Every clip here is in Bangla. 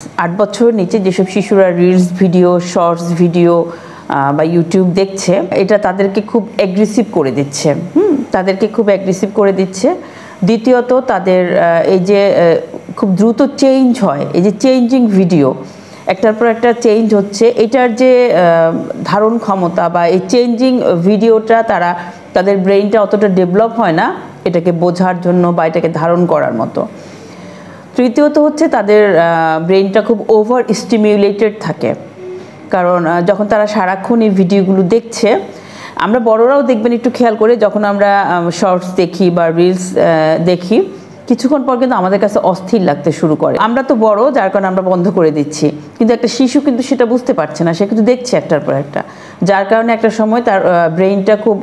8 বছরের নিচে যেসব শিশুরা রিলস ভিডিও, শর্টস ভিডিও বা ইউটিউব দেখছে, এটা তাদেরকে খুব অ্যাগ্রেসিভ করে দিচ্ছে। তাদেরকে খুব অ্যাগ্রেসিভ করে দিচ্ছে। দ্বিতীয়ত তাদের এই যে খুব দ্রুত চেঞ্জ হয়, এই যে চেঞ্জিং ভিডিও, একটার পর একটা চেঞ্জ হচ্ছে, এটার যে ধারণ ক্ষমতা বা এই চেঞ্জিং ভিডিওটা তাদের ব্রেইনটা অতটা ডেভেলপ হয় না এটাকে বোঝার জন্য বা এটাকে ধারণ করার মতো। তৃতীয়ত হচ্ছে তাদের ব্রেইনটা খুব ওভার স্টিমিউলেটেড থাকে, কারণ যখন তারা সারাক্ষণ এই ভিডিওগুলো দেখছে, আমরা বড়রাও দেখবেন একটু খেয়াল করে, যখন আমরা শর্টস দেখি বা রিলস দেখি, কিছুক্ষণ পর কিন্তু আমাদের কাছে অস্থির লাগতে শুরু করে। আমরা তো বড়, যার কারণে আমরা বন্ধ করে দিচ্ছি, কিন্তু একটা শিশু কিন্তু সেটা বুঝতে পারছে না, সে কিন্তু দেখছে একটার পর একটা, যার কারণে একটা সময় তার ব্রেইনটা খুব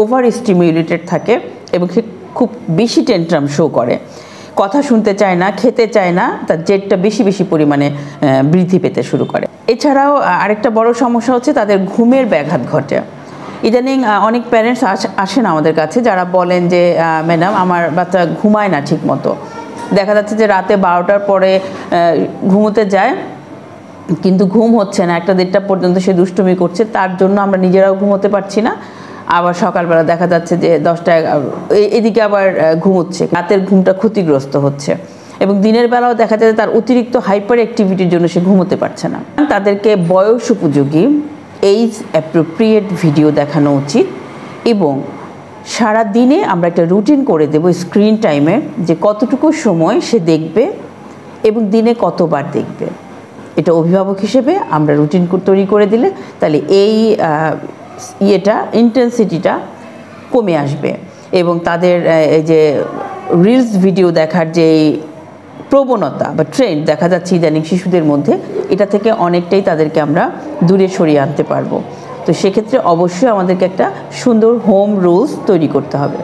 ওভার স্টিমিউলেটেড থাকে এবং সে খুব বেশি টেন্ট্রাম শো করে, কথা শুনতে চায় না, খেতে চায় না, তার জেদটা বেশি পরিমাণে বৃদ্ধি পেতে শুরু করে। এছাড়াও আরেকটা বড় সমস্যা হচ্ছে তাদের ঘুমের ব্যাঘাত ঘটে। ইদানিং অনেক প্যারেন্টস আসেন আমাদের কাছে, যারা বলেন যে ম্যাডাম আমার বাচ্চা ঘুমায় না ঠিক মতো। দেখা যাচ্ছে যে রাতে 12টার পরে ঘুমোতে যায়, কিন্তু ঘুম হচ্ছে না, 1-1:30 পর্যন্ত সে দুষ্টুমি করছে, তার জন্য আমরা নিজেরাও ঘুমোতে পারছি না। আবার সকালবেলা দেখা যাচ্ছে যে 10টা এদিকে আবার ঘুমোচ্ছে, রাতের ঘুমটা ক্ষতিগ্রস্ত হচ্ছে, এবং দিনের বেলাও দেখা যায় তার অতিরিক্ত হাইপার অ্যাক্টিভিটির জন্য সে ঘুমোতে পারছে না। তাদেরকে বয়স উপযোগী এইজ অ্যাপ্রোপ্রিয়েট ভিডিও দেখানো উচিত, এবং সারা দিনে আমরা একটা রুটিন করে দেব স্ক্রিন টাইমে, যে কতটুকু সময় সে দেখবে এবং দিনে কতবার দেখবে। এটা অভিভাবক হিসেবে আমরা রুটিন তৈরি করে দিলে তাহলে এই ইন্টেন্সিটিটা কমে আসবে, এবং তাদের এই যে রিলস ভিডিও দেখার যে প্রবণতা বা ট্রেন্ড দেখা যাচ্ছে ইদানিং শিশুদের মধ্যে, এটা থেকে অনেকটাই তাদেরকে আমরা দূরে সরিয়ে আনতে পারবো। তো সেক্ষেত্রে অবশ্যই আমাদেরকে একটা সুন্দর হোম রুলস তৈরি করতে হবে।